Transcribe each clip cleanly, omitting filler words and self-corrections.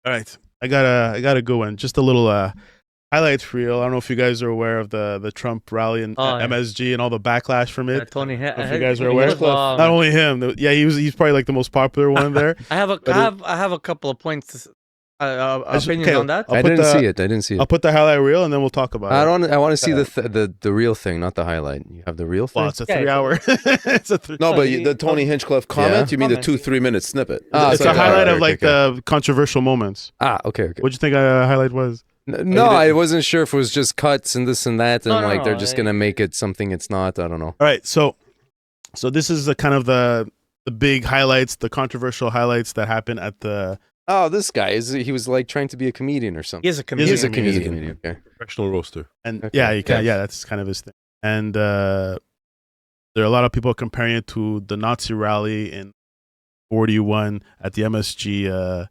All right, I got a good one. Just a little highlights reel. I don't know if you guys are aware of the Trump rally and Yeah. MSG and all the backlash from it. Tony, I don't know if you guys are aware. Hinchcliffe. Not only him, yeah, he's probably like the most popular one there. I have a couple of points, opinions on that. I didn't see it. I'll put the highlight reel and then we'll talk about it. I want to see the real thing, not the highlight. You have the real thing. Well, it's a 3 hour. It's a No, but the Tony Hinchcliffe comment. You mean the 2-3 minute snippet? It's a highlight of like the controversial moments. Okay. What'd you think a highlight was? No, I wasn't sure if it was just cuts and this and that, and they're just gonna make it something it's not. I don't know. All right, so this is the kind of the big highlights, the controversial highlights that happened at the. Oh, this guy he was like trying to be a comedian or something. He is a comedian. He is a comedian. Okay. Professional roaster. And yeah, that's kind of his thing. And there are a lot of people comparing it to the Nazi rally in 41 at the MSG.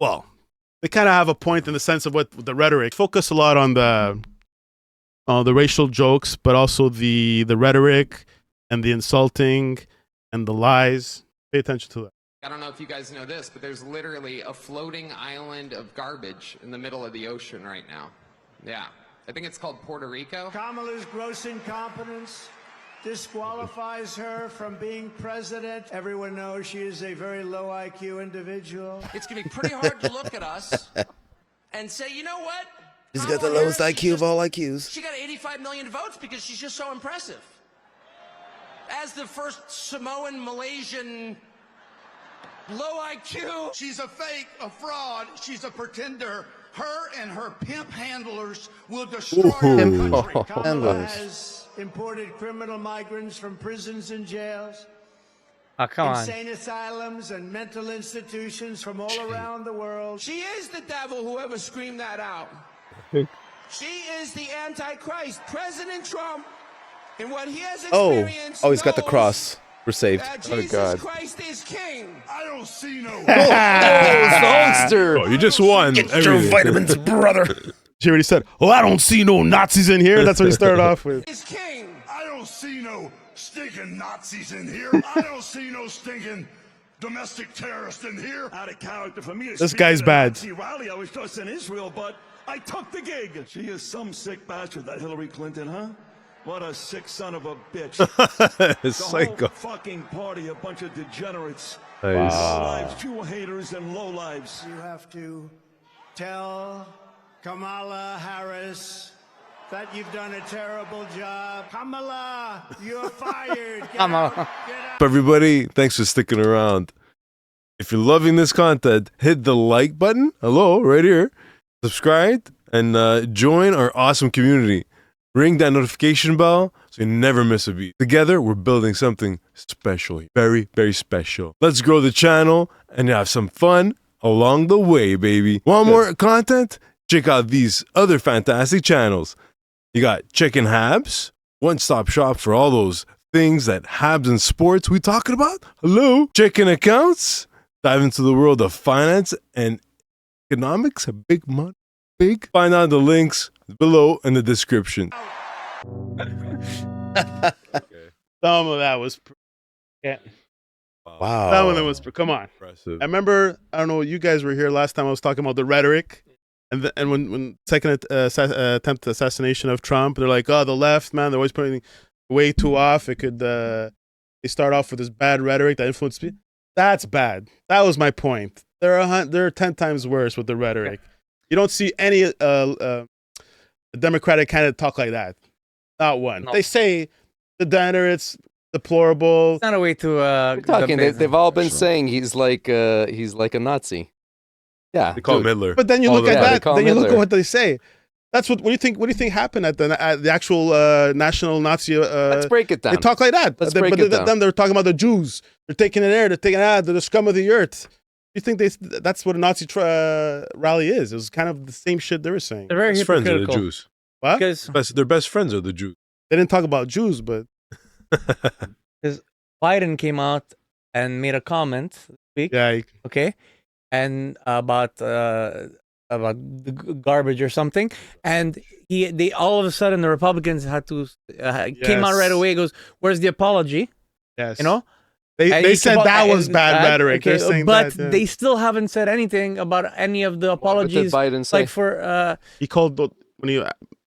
Well, they kind of have a point in the sense of what the rhetoric focus a lot on the racial jokes, but also the rhetoric and the insulting and the lies. Pay attention to that. I don't know if you guys know this, but there's literally a floating island of garbage in the middle of the ocean right now. Yeah. I think it's called Puerto Rico. Kamala's gross incompetence disqualifies her from being president. Everyone knows she is a very low IQ individual. It's going to be pretty hard to look at us and say, you know what? She's got the lowest IQ of all IQs. She got 85 million votes because she's just so impressive. As the first Samoan, Malaysian, low IQ. She's a fake, a fraud. She's a pretender. Her and her pimp handlers will destroy the country. Kamala has imported criminal migrants from prisons and jails, Come on. insane asylums and mental institutions from all around the world. She is the devil, whoever screamed that out. She is the Antichrist. President Trump, and what he has experienced. Oh, he's got the cross. We're saved. Jesus Christ is king. I don't see no. Oh, You just won. Get your vitamins, brother. She already said, "Oh, I don't see no Nazis in here." That's what he started off with. Is king. I don't see no stinking Nazis in here. I don't see no stinking domestic terrorists in here. Out of character for me. This guy's bad. Nazi rally, I was just in Israel, but I took the gig. She is some sick bastard, that Hillary Clinton, huh? What a sick son of a bitch. The Psycho. whole fucking party, a bunch of degenerates. Nice. Low-lives, true haters, and low-lives. You have to tell Kamala Harris that you've done a terrible job. Kamala, you're fired. Get Kamala. out. Get out. Everybody, thanks for sticking around. If you're loving this content, hit the like button. Hello, right here. Subscribe and join our awesome community. Ring that notification bell so you never miss a beat. Together, we're building something special. Very, very special. Let's grow the channel and have some fun along the way, baby. Want more content? Check out these other fantastic channels. You got Checkin Habs, one-stop shop for all those things that Habs and sports we talking about. Hello. Checking accounts. Dive into the world of finance and economics. Big money. Big. Find out the links below in the description. Some of that was, Wow. that one was. Come on. Impressive. I remember. I don't know. You guys were here last time. I was talking about the rhetoric, and when second attempt assassination of Trump, they're like, oh, the left, man, they're always putting way too off. It could. They start off with this bad rhetoric that influenced people. That's bad. That was my point. They're 10 times worse with the rhetoric. You don't see any Democratic candidate talk like that. Not one. No. They say degenerates, deplorable. It's not a way to. They've all been saying he's like a Nazi. Yeah. They call him Hitler. But then you All look of at them. they that. call Then you him look at Hitler. what they say. That's what. What do you think happened at the actual national Nazi? Let's break it down. They talk like that. Let's break it down. Them they're talking about the Jews. They're taking it there. They're taking they're the scum of the earth. You think that's what a Nazi rally is? It was kind of the same shit they were saying. They're very Best friends are the hypocritical. Jews. What? Because Their best friends are the Jews. They didn't talk about Jews, but Biden came out and made a comment this week. yeah, Okay, and about the garbage or something, and they all of a sudden the Republicans had to came out right Yes. away. Goes, where's the apology? yes. You know, They said that was bad rhetoric. They're saying but that, yeah. they still haven't said anything about any of the apologies. What did Biden say? Like for He called the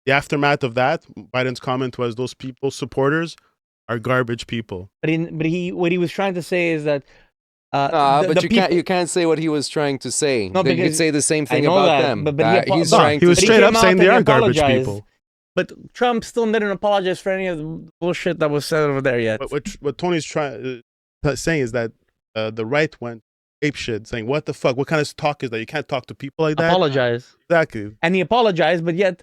aftermath of that. Biden's comment was those people supporters are garbage people. but what he was trying to say is that but you can't say what he was trying to say. No, You could say the same thing about that, them. but he's No, trying he was to straight came up out saying and they he are garbage apologized. people. But Trump still didn't apologize for any of the bullshit that was said over there yet. But what Tony's saying is that the right went ape shit, saying what the fuck, what kind of talk is that? You can't talk to people like that. Apologize. Exactly. And he apologized, but yet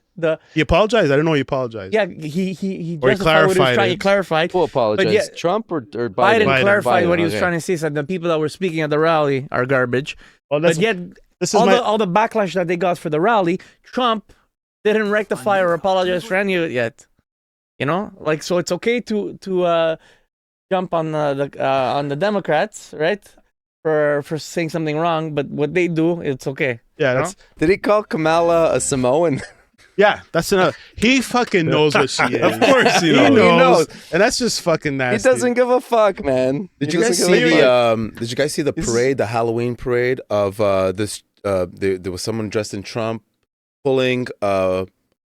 He apologized. I didn't know he apologized. yeah he Or he justified what he was clarified trying. He it. clarified. Who apologized? But yeah, Trump or Biden? Biden clarified what he was okay. trying to say. Said the people that were speaking at the rally are garbage. Well, But yet this is all the backlash that they got for the rally, Trump didn't rectify or apologize for any of it yet. You know, like, so it's okay to jump on the Democrats, right? For saying something wrong, but what they do, it's okay. Yeah, that's Did he call Kamala a Samoan? yeah. That's another. He fucking knows what she is. Of course, He knows, and that's just fucking nasty. He doesn't give a fuck, man. Did He you guys doesn't see give a fuck. the? Did you guys see the parade, the Halloween parade of this? There was someone dressed in Trump pulling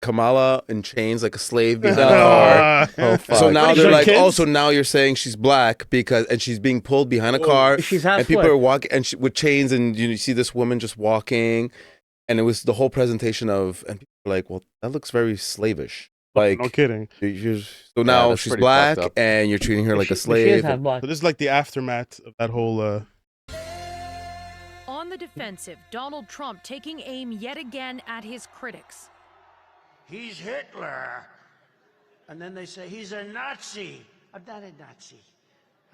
Kamala in chains like a slave behind a car. Oh, fuck. So now What, they're your like, kids? oh, so now you're saying she's black and she's being pulled behind a car, She's half and people what? are walking and with chains, and you see this woman just walking, and it was the whole presentation of, and people were like, well, that looks very slavish. Like, No kidding. so now that's she's pretty black, fucked up. and you're treating her like a She is slave. half black. So this is like the aftermath of that whole. On the defensive, Donald Trump taking aim yet again at his critics. He's Hitler. And then they say he's a Nazi. I'm not a Nazi.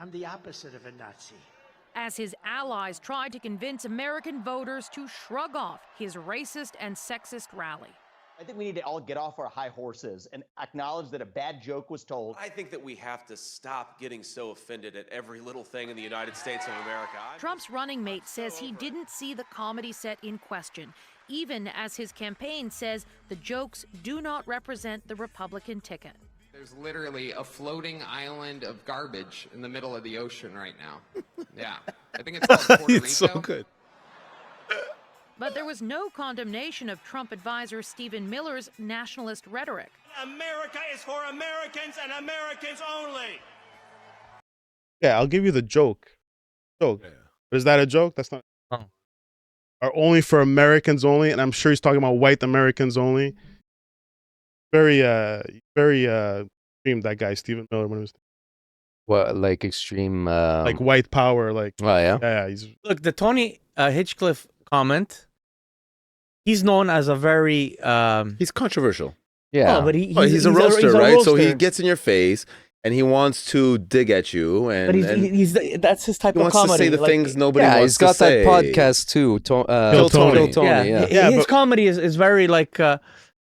I'm the opposite of a Nazi. As his allies tried to convince American voters to shrug off his racist and sexist rally. I think we need to all get off our high horses and acknowledge that a bad joke was told. I think that we have to stop getting so offended at every little thing in the United States of America. Trump's running mate says he didn't see the comedy set in question, even as his campaign says the jokes do not represent the Republican ticket. There's literally a floating island of garbage in the middle of the ocean right now. Yeah. I think it's called Puerto Rico. It's so good. But there was no condemnation of Trump advisor Stephen Miller's nationalist rhetoric. America is for Americans and Americans only. Yeah, I'll give you the joke. But is that a joke? That's not. Oh. Are only for Americans only, and I'm sure he's talking about white Americans only. Very extreme, that guy Stephen Miller, when he was What, like extreme? like white power, like Oh yeah. yeah, he's Look, the Tony Hinchcliffe comment. He's known as a very He's controversial. Yeah. Oh, but He's a roaster, right? So he gets in your face and he wants to dig at you, and, But and that's his type he of wants comedy. to say the like, things nobody yeah, wants he's got to say. that podcast too. Bill Tony. Yeah. Yeah, his but- comedy is very like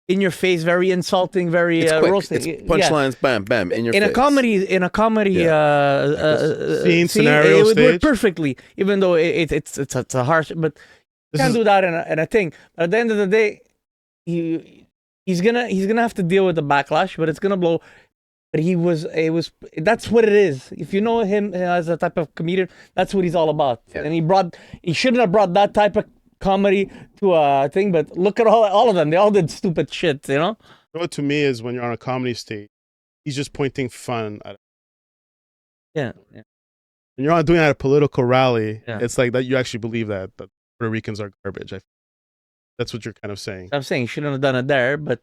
in your face, very insulting, very It's quick. roasting. It's Yeah. punchlines, bam, bam, in your In face. a comedy Scene, scenario, it would work stage. perfectly, even though it's a harsh. But you This can't is- do that in a thing. But at the end of the day, he's gonna have to deal with the backlash, but it's gonna blow. But that's what it is. If you know him as a type of comedian, that's what he's all about. Yeah. And he shouldn't have brought that type of comedy to a thing. But look at all of them; they all did stupid shit. You know. what to me is when you're on a comedy stage, he's just pointing fun at it. Yeah. When you're not doing it at a political rally, Yeah. it's like that you actually believe that Puerto Ricans are garbage. That's what you're kind of saying. I'm saying he shouldn't have done it there, but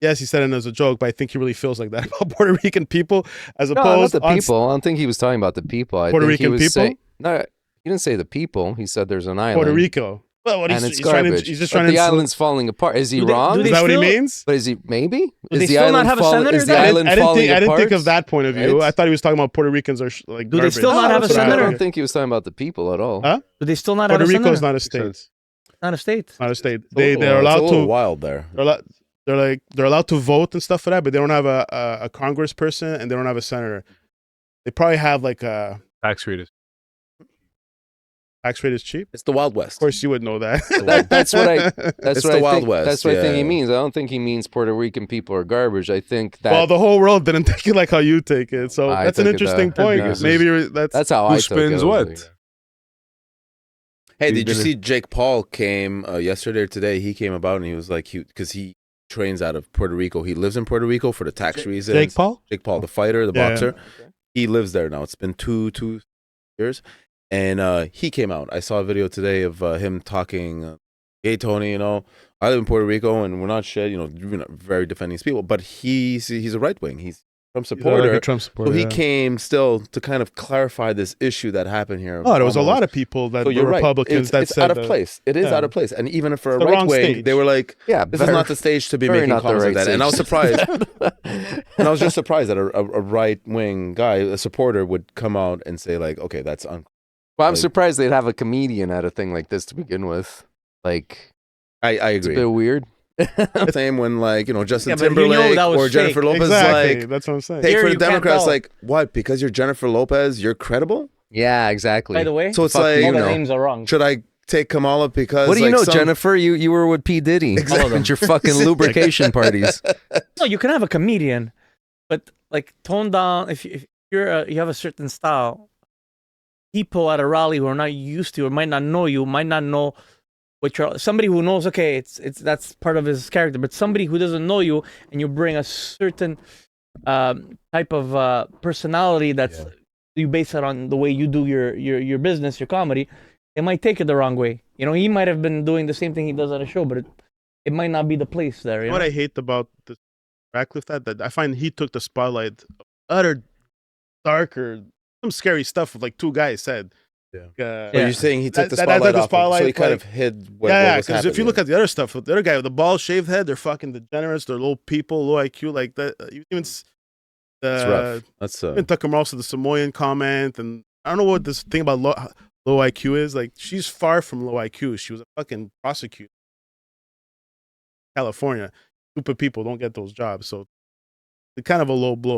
Yes, he said it as a joke, but I think he really feels like that about Puerto Rican people, as No, not opposed the on people. I don't think he was talking about the people. I Puerto think he Rican was people? saying- no, he didn't say the people. He said there's an island. Puerto Rico. Well, what and he's, it's he's trying to, garbage. he's just But trying to the insult- island's falling apart. Is he Do they- wrong? do Is they that what he still- means? But is he maybe? Do they Is the still not island have a falling? senator Is the there? island I didn't falling think, I didn't think apart? of that point of view. Right? I thought he was talking about Puerto Ricans are like Do they garbage. still not have a That's what I senator? don't think he was talking about the people at all. Huh? do they still not Puerto have a Rico senator? is not a state. Not a state. Not a state. It's a They're allowed little to. wild there. They're allowed to vote and stuff for that, but they don't have a congressperson and they don't have a senator. They probably have like a Tax readers. tax rate is cheap? It's the Wild West. Of course, you would know that. That's what I. That's It's what the I Wild think. West, That's what I think he yeah. means. I don't think he means Puerto Rican people are garbage. I think that. Well, the whole world didn't take it like how you take it, so I that's an took it interesting that- point. yeah. Maybe That's how Who I took it. spins I was what? like, Hey, You've did you been- see Jake Paul came yesterday or today? He came about and he was like, because he trains out of Puerto Rico. He lives in Puerto Rico for the tax reasons. Jake Paul. Jake Paul, the fighter, the Yeah. boxer. He lives there now. It's been two years. And he came out. I saw a video today of him talking, hey, Tony, you know, I live in Puerto Rico and we're not shit, you know, we're not very defending people. But he's a right wing. He's Trump supporter. Like a Trump supporter. So he yeah. came still to kind of clarify this issue that happened here. Oh, there was a almost. lot of people that So were you're right. Republicans that It's said out of that- place. It is yeah. out of place. And even for a It's the right wrong wing, stage. they were like, Yeah, this is not the stage to be very making not the comments right like that. And I was stage. surprised. And I was just surprised that a right wing guy, a supporter, would come out and say like, okay, that's Well, I'm like- surprised they'd have a comedian at a thing like this to begin with. Like, I it's a agree. bit weird. Same when like, you know, Justin Yeah, but you know Timberlake that was or Jennifer fake. Lopez Exactly. like, That's what I'm saying. hey, Here for the you can't Democrats, tell. like, what? Because you're Jennifer Lopez, you're credible? Yeah, exactly. By the way, So it's Fuck like, you all the know. names are wrong. should I take Kamala because What do you like, know, some- Jennifer? You were with P. Diddy. Exactly. And your fucking lubrication parties. No, you can have a comedian, but like tone down. If you're you have a certain style, people at a rally who are not used to or might not know you, might not know what you're. Somebody who knows, okay, it's that's part of his character. But somebody who doesn't know you and you bring a certain type of personality that's you base it on the way you do your business, your comedy. They might take it the wrong way. You know, he might have been doing the same thing he does on a show, but it might not be the place there. You What know? I hate about the Radcliffe that I find he took the spotlight of utter darker, some scary stuff like two guys said. Are you saying he took the That spotlight the off? spotlight, So he kind like- of hid what, yeah, what was because if you happening. look at the other stuff, the other guy with the bald shaved head, they're fucking degenerates, they're low people, low IQ, like that. Even It's rough. That's even Tucker also the Samoan comment, and I don't know what this thing about low IQ is. Like she's far from low IQ. She was a fucking prosecutor, California. Stupid people don't get those jobs, so it's kind of a low blow.